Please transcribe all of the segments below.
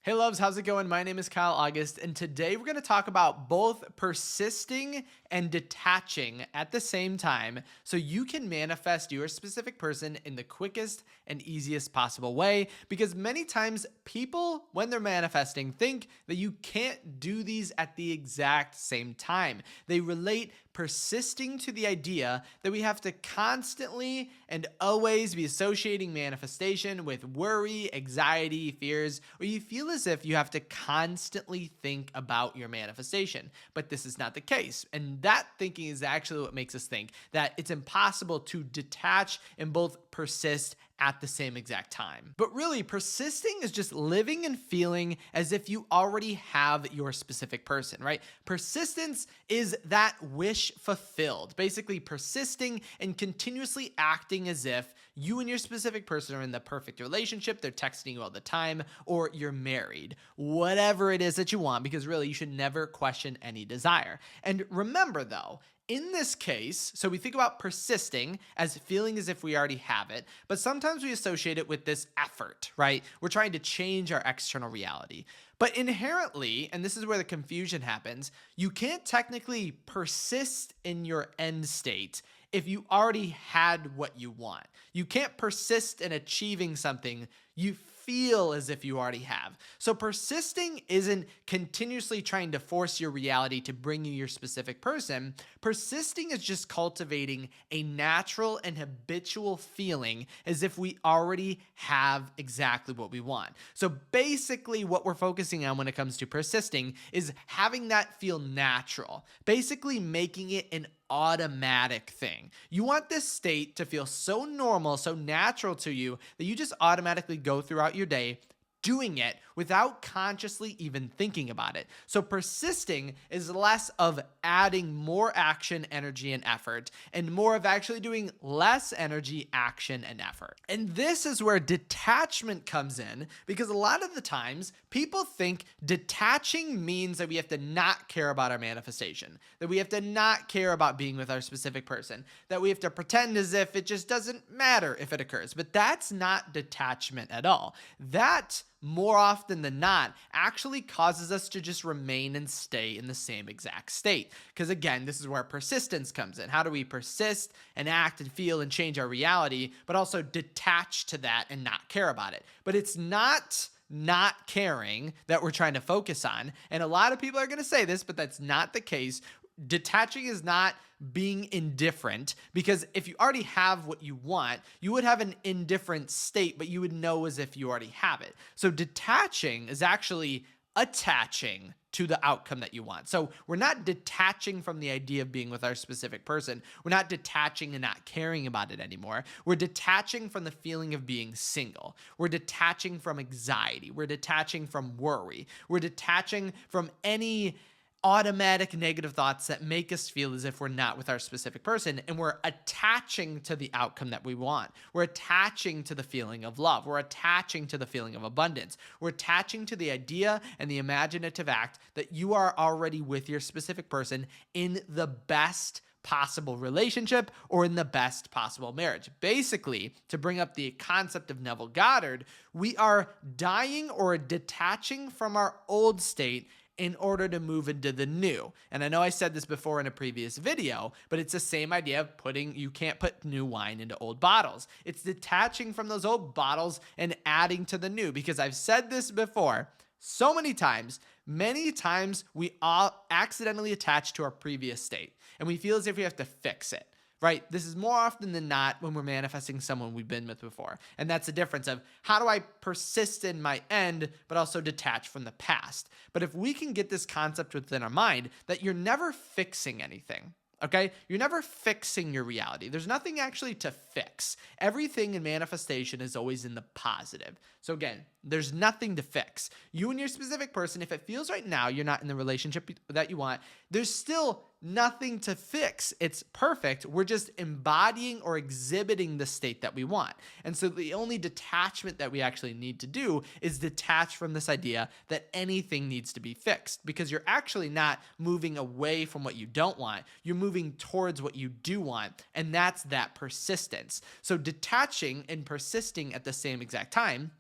Hey loves, how's it going? My name is Kyle August, and today we're going to talk about both persisting and detaching at the same time so you can manifest your specific person in the quickest and easiest possible way. Because many times people, when they're manifesting, think that you can't do these at the exact same time. They relate persisting to the idea that we have to constantly and always be associating manifestation with worry, anxiety, fears, or you feel as if you have to constantly think about your manifestation. But this is not the case. And that thinking is actually what makes us think that it's impossible to detach and both persist at the same exact time. But really, persisting is just living and feeling as if you already have your specific person, right? Persistence is that wish fulfilled, basically persisting and continuously acting as if you and your specific person are in the perfect relationship, they're texting you all the time, or you're married, whatever it is that you want, because really you should never question any desire. And remember though, in this case, so we think about persisting as feeling as if we already have it, but sometimes we associate it with this effort, right? We're trying to change our external reality. But inherently, and this is where the confusion happens, you can't technically persist in your end state if you already had what you want. You can't persist in achieving something you feel as if you already have. So persisting isn't continuously trying to force your reality to bring you your specific person. Persisting is just cultivating a natural and habitual feeling as if we already have exactly what we want. So basically what we're focusing on when it comes to persisting is having that feel natural, basically making it an automatic thing. You want this state to feel so normal, so natural to you that you just automatically go throughout your day doing it without consciously even thinking about it. So persisting is less of adding more action, energy, and effort, and more of actually doing less energy, action, and effort. And this is where detachment comes in, because a lot of the times people think detaching means that we have to not care about our manifestation, that we have to not care about being with our specific person, that we have to pretend as if it just doesn't matter if it occurs. But that's not detachment at all. That more often than not actually causes us to just remain and stay in the same exact state. Because again, this is where persistence comes in. How do we persist and act and feel and change our reality, but also detach to that and not care about it? But it's not caring that we're trying to focus on. And a lot of people are going to say this, but that's not the case. Detaching is not being indifferent, because if you already have what you want, you would have an indifferent state, but you would know as if you already have it. So detaching is actually attaching to the outcome that you want. So we're not detaching from the idea of being with our specific person. We're not detaching and not caring about it anymore. We're detaching from the feeling of being single. We're detaching from anxiety. We're detaching from worry. We're detaching from any automatic negative thoughts that make us feel as if we're not with our specific person, and we're attaching to the outcome that we want. We're attaching to the feeling of love. We're attaching to the feeling of abundance. We're attaching to the idea and the imaginative act that you are already with your specific person in the best possible relationship or in the best possible marriage. Basically, to bring up the concept of Neville Goddard, we are dying or detaching from our old state in order to move into the new. And I know I said this before in a previous video, but it's the same idea of you can't put new wine into old bottles. It's detaching from those old bottles and adding to the new, because I've said this before so many times we all accidentally attach to our previous state and we feel as if we have to fix it. Right? This is more often than not when we're manifesting someone we've been with before. And that's the difference of how do I persist in my end, but also detach from the past. But if we can get this concept within our mind that you're never fixing anything, okay? You're never fixing your reality. There's nothing actually to fix. Everything in manifestation is always in the positive. So again, there's nothing to fix. You and your specific person, if it feels right now you're not in the relationship that you want, there's still nothing to fix. It's perfect. We're just embodying or exhibiting the state that we want. And so the only detachment that we actually need to do is detach from this idea that anything needs to be fixed, because you're actually not moving away from what you don't want. You're moving towards what you do want. And that's that persistence. So detaching and persisting at the same exact time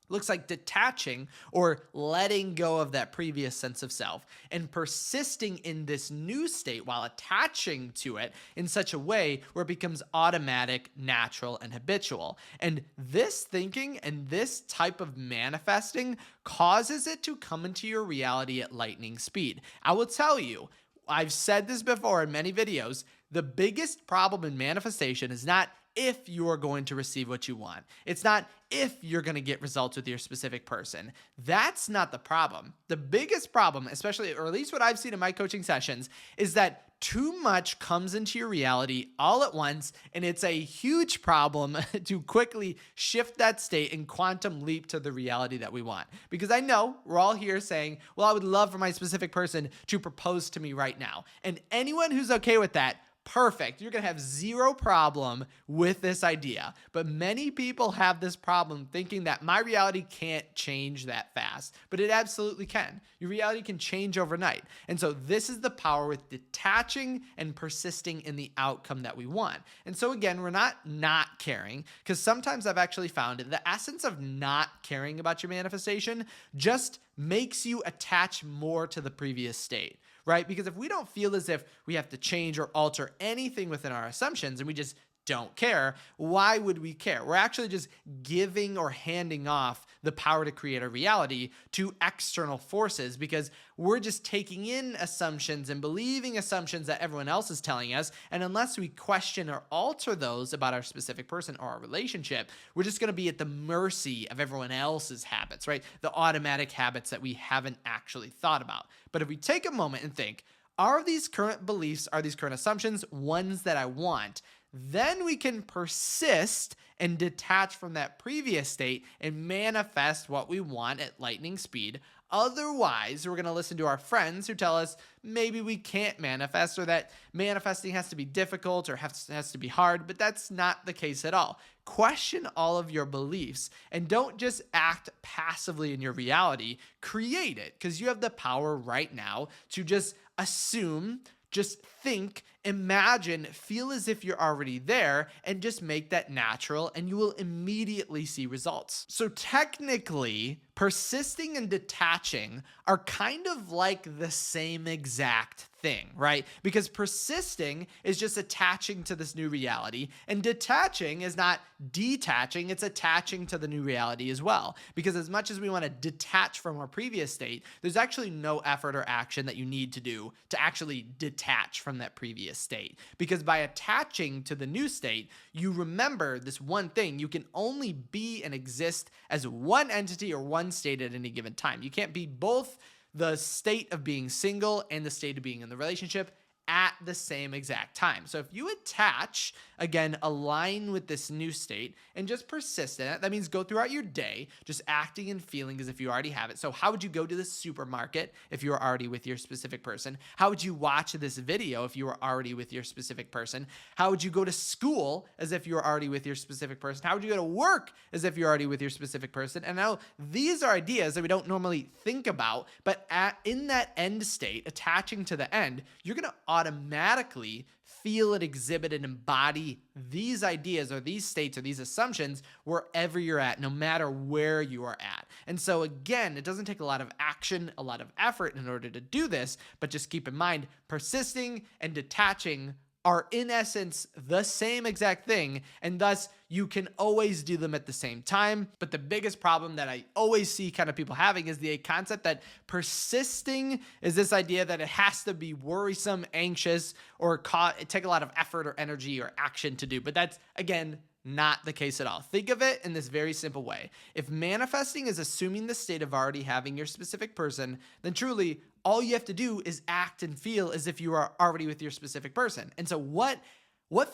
looks like detaching or letting go of that previous sense of self and persisting in this new state while attaching to it in such a way where it becomes automatic, natural, and habitual. And this thinking and this type of manifesting causes it to come into your reality at lightning speed. I will tell you, I've said this before in many videos, the biggest problem in manifestation is not if you are going to receive what you want. It's not if you're going to get results with your specific person. That's not the problem. The biggest problem, especially, or at least what I've seen in my coaching sessions, is that too much comes into your reality all at once, and it's a huge problem to quickly shift that state and quantum leap to the reality that we want. Because I know we're all here saying, well, I would love for my specific person to propose to me right now. And anyone who's okay with that, perfect. You're going to have zero problem with this idea. But many people have this problem thinking that my reality can't change that fast. But it absolutely can. Your reality can change overnight. And so this is the power with detaching and persisting in the outcome that we want. And so again, we're not caring, because sometimes I've actually found the essence of not caring about your manifestation just makes you attach more to the previous state. Right? Because if we don't feel as if we have to change or alter anything within our assumptions and we just don't care, why would we care? We're actually just giving or handing off the power to create a reality to external forces, because we're just taking in assumptions and believing assumptions that everyone else is telling us. And unless we question or alter those about our specific person or our relationship, we're just going to be at the mercy of everyone else's habits, right? The automatic habits that we haven't actually thought about. But if we take a moment and think, are these current beliefs, are these current assumptions ones that I want? Then we can persist and detach from that previous state and manifest what we want at lightning speed. Otherwise, we're going to listen to our friends who tell us maybe we can't manifest, or that manifesting has to be difficult or has to be hard, but that's not the case at all. Question all of your beliefs and don't just act passively in your reality. Create it, because you have the power right now to just assume, just think, imagine, feel as if you're already there, and just make that natural, and you will immediately see results. So technically, persisting and detaching are kind of like the same exact thing, right? Because persisting is just attaching to this new reality, and detaching is not detaching, it's attaching to the new reality as well. Because as much as we want to detach from our previous state, there's actually no effort or action that you need to do to actually detach from that previous state. Because by attaching to the new state, you remember this one thing: you can only be and exist as one entity or one state at any given time. You can't be both the state of being single and the state of being in the relationship at the same exact time. So if you attach, again, align with this new state and just persist in it, that means go throughout your day just acting and feeling as if you already have it. So how would you go to the supermarket if you were already with your specific person? How would you watch this video if you were already with your specific person? How would you go to school as if you were already with your specific person? How would you go to work as if you're already with your specific person? And now these are ideas that we don't normally think about, but in that end state, attaching to the end, you're going to automatically feel it, exhibit, and embody these ideas or these states or these assumptions wherever you're at, no matter where you are at. And so again, it doesn't take a lot of action, a lot of effort in order to do this, but just keep in mind, persisting and detaching are in essence the same exact thing, and thus you can always do them at the same time. But the biggest problem that I always see kind of people having is the concept that persisting is this idea that it has to be worrisome, anxious, or take a lot of effort or energy or action to do. But that's, again, not the case at all. Think of it in this very simple way. If manifesting is assuming the state of already having your specific person, then truly all you have to do is act and feel as if you are already with your specific person. And so what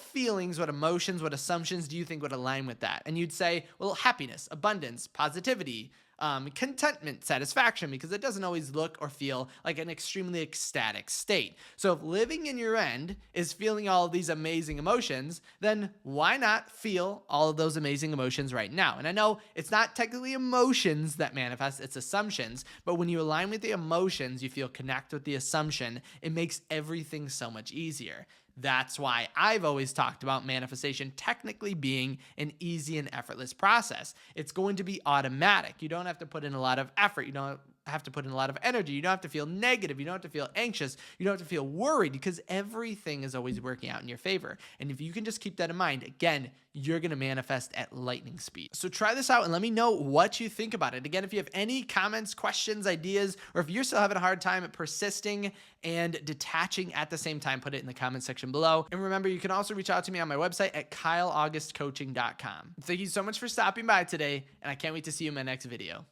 feelings, what emotions, what assumptions do you think would align with that? And you'd say, well, happiness, abundance, positivity, contentment, satisfaction, because it doesn't always look or feel like an extremely ecstatic state. So if living in your end is feeling all of these amazing emotions, then why not feel all of those amazing emotions right now? And I know it's not technically emotions that manifest, it's assumptions, but when you align with the emotions, you feel connect with the assumption, it makes everything so much easier. That's why I've always talked about manifestation technically being an easy and effortless process. It's going to be automatic. You don't have to put in a lot of effort. You don't have to put in a lot of energy. You don't have to feel negative. You don't have to feel anxious. You don't have to feel worried because everything is always working out in your favor. And if you can just keep that in mind, again, you're going to manifest at lightning speed. So try this out and let me know what you think about it. Again, if you have any comments, questions, ideas, or if you're still having a hard time at persisting and detaching at the same time, put it in the comment section below. And remember, you can also reach out to me on my website at kyleaugustcoaching.com. Thank you so much for stopping by today, and I can't wait to see you in my next video.